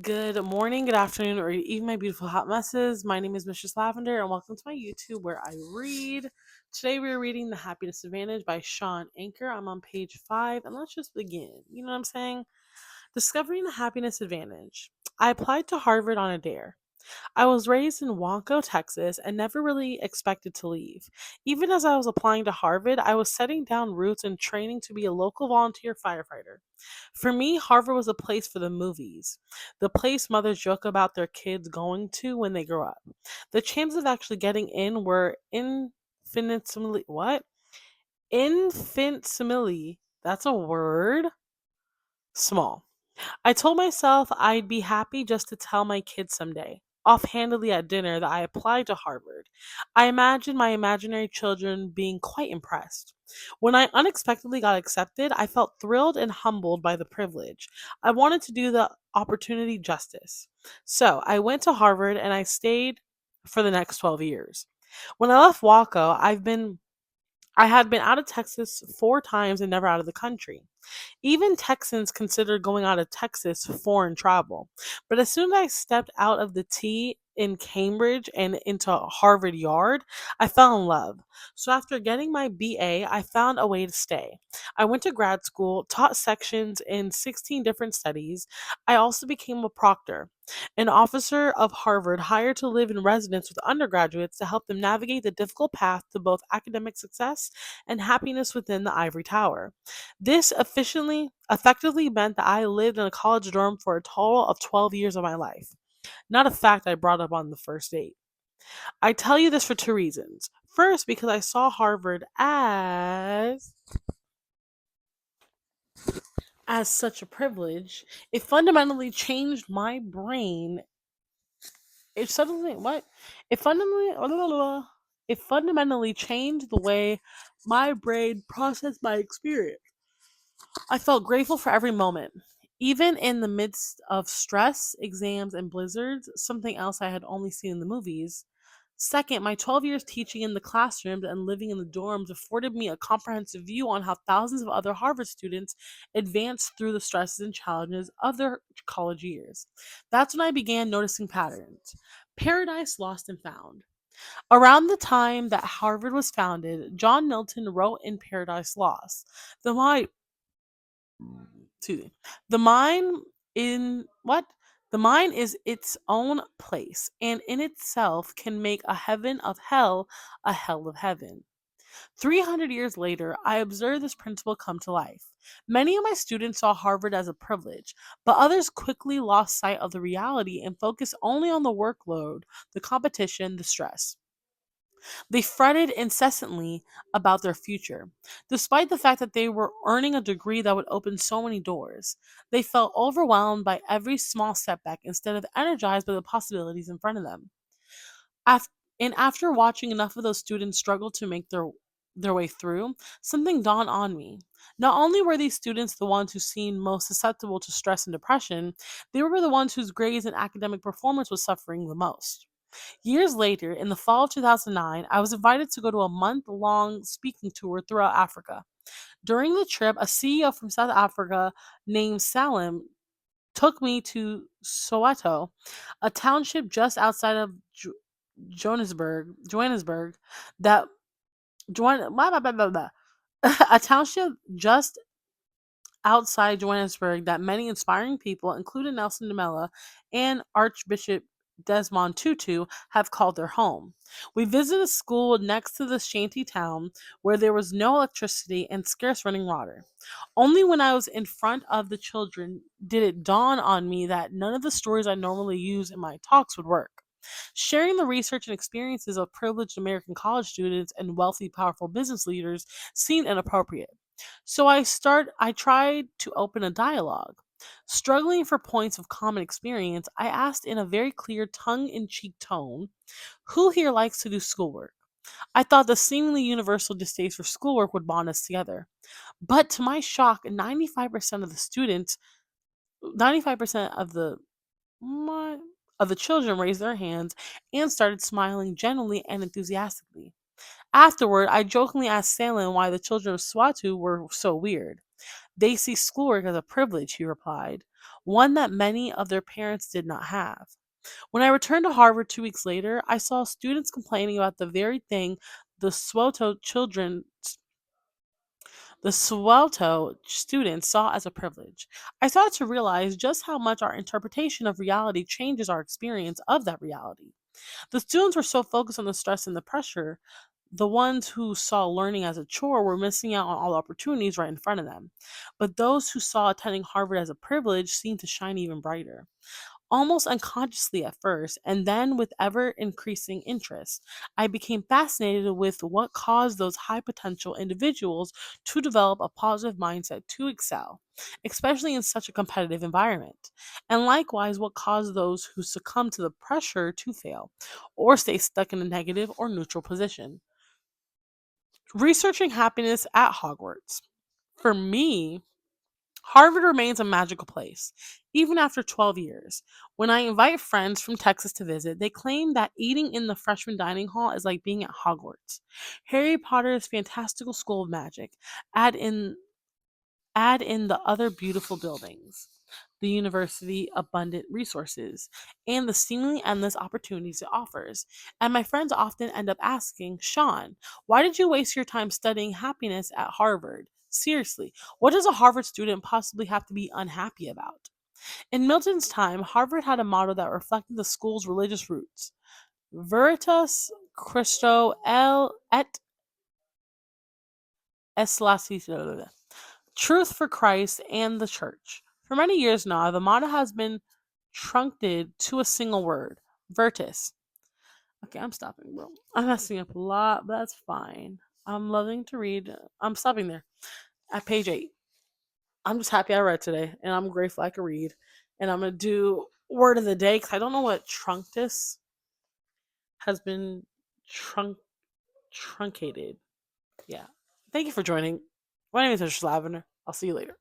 Good morning, good afternoon, or even my beautiful hot messes. My name is Mistress Lavender, and welcome to my YouTube where I read. Today we're reading The Happiness Advantage by Sean Anker. I'm on page 5, and let's just begin. You know what I'm saying? Discovering the Happiness Advantage. I applied to Harvard on a dare. I was raised in Waco, Texas, and never really expected to leave. Even as I was applying to Harvard, I was setting down roots and training to be a local volunteer firefighter. For me, Harvard was a place for the movies, the place mothers joke about their kids going to when they grow up. The chances of actually getting in were infinitesimally what? Infinitesimally. That's a word. Small. I told myself I'd be happy just to tell my kids someday, offhandedly at dinner, that I applied to Harvard. I imagined my imaginary children being quite impressed. When I unexpectedly got accepted, I felt thrilled and humbled by the privilege. I wanted to do the opportunity justice. So I went to Harvard and I stayed for the next 12 years. When I left Waco, I had been out of Texas 4 times and never out of the country. Even Texans considered going out of Texas foreign travel. But as soon as I stepped out of the T in Cambridge and into Harvard Yard, I fell in love. So after getting my BA, I found a way to stay. I went to grad school, taught sections in 16 different studies. I also became a proctor, an officer of Harvard hired to live in residence with undergraduates to help them navigate the difficult path to both academic success and happiness within the ivory tower. This effectively meant that I lived in a college dorm for a total of 12 years of my life. Not a fact I brought up on the first date. I tell you this for 2 reasons. First, because I saw Harvard as such a privilege, it fundamentally changed my brain. It suddenly what? It fundamentally it fundamentally changed the way my brain processed my experience. I felt grateful for every moment. Even in the midst of stress, exams, and blizzards, something else I had only seen in the movies. Second, my 12 years teaching in the classrooms and living in the dorms afforded me a comprehensive view on how thousands of other Harvard students advanced through the stresses and challenges of their college years. That's when I began noticing patterns. Paradise Lost and Found. Around the time that Harvard was founded, John Milton wrote in Paradise Lost, the mind excuse me. The mind in what? The mind is its own place, and in itself can make a heaven of hell a hell of heaven. 300 years later, I observed this principle come to life. Many of my students saw Harvard as a privilege, but others quickly lost sight of the reality and focused only on the workload, the competition, the stress. They fretted incessantly about their future. Despite the fact that they were earning a degree that would open so many doors, they felt overwhelmed by every small setback instead of energized by the possibilities in front of them. Af- after watching enough of those students struggle to make their way through, something dawned on me. Not only were these students the ones who seemed most susceptible to stress and depression, they were the ones whose grades and academic performance was suffering the most. Years later, in the fall of 2009, I was invited to go to a month long speaking tour throughout Africa. During the trip, a CEO from South Africa named Salim took me to Soweto, a township just outside of Johannesburg, that blah, blah, blah, blah, blah. A township just outside Johannesburg that many inspiring people, including Nelson Mandela and Archbishop Desmond Tutu, have called their home. We visited a school next to the shanty town where there was no electricity and scarce running water. Only when I was in front of the children did it dawn on me that none of the stories I normally use in my talks would work. Sharing the research and experiences of privileged American college students and wealthy, powerful business leaders seemed inappropriate. So I tried to open a dialogue. Struggling for points of common experience, I asked in a very clear tongue-in-cheek tone, who here likes to do schoolwork? I thought the seemingly universal distaste for schoolwork would bond us together. But to my shock, 95% of the students, 95% my, of the children raised their hands and started smiling genuinely and enthusiastically. Afterward, I jokingly asked Salem why the children of Swatu were so weird. They see schoolwork as a privilege, he replied. one that many of their parents did not have. When I returned to Harvard 2 weeks later, I saw students complaining about the very thing the Swelto children the Swelto students saw as a privilege. I started to realize just how much our interpretation of reality changes our experience of that reality. The students were so focused on the stress and the pressure, the ones who saw learning as a chore were missing out on all the opportunities right in front of them. But those who saw attending Harvard as a privilege seemed to shine even brighter, almost unconsciously at first, and then with ever increasing interest. I became fascinated with what caused those high potential individuals to develop a positive mindset to excel, especially in such a competitive environment, and likewise what caused those who succumb to the pressure to fail or stay stuck in a negative or neutral position. Researching happiness at Hogwarts. For me, Harvard remains a magical place, even after 12 years. When I invite friends from Texas to visit, they claim that eating in the freshman dining hall is like being at Hogwarts. Harry Potter's fantastical school of magic. Add in Add in the other beautiful buildings, the university abundant resources, and the seemingly endless opportunities it offers. And my friends often end up asking, Sean, why did you waste your time studying happiness at Harvard? Seriously, what does a Harvard student possibly have to be unhappy about? In Milton's time, Harvard had a motto that reflected the school's religious roots: Veritas Christo et Eslasis, truth for Christ and the church. For many years now, the motto has been truncated to a single word: Virtus. Okay, I'm stopping, bro. I'm messing up a lot, but that's fine. I'm loving to read. I'm stopping there at page 8. I'm just happy I read today, and I'm grateful I could read. And I'm going to do word of the day because I don't know what trunctus has been truncated. Yeah. Thank you for joining. My name is Mr. Lavender. I'll see you later.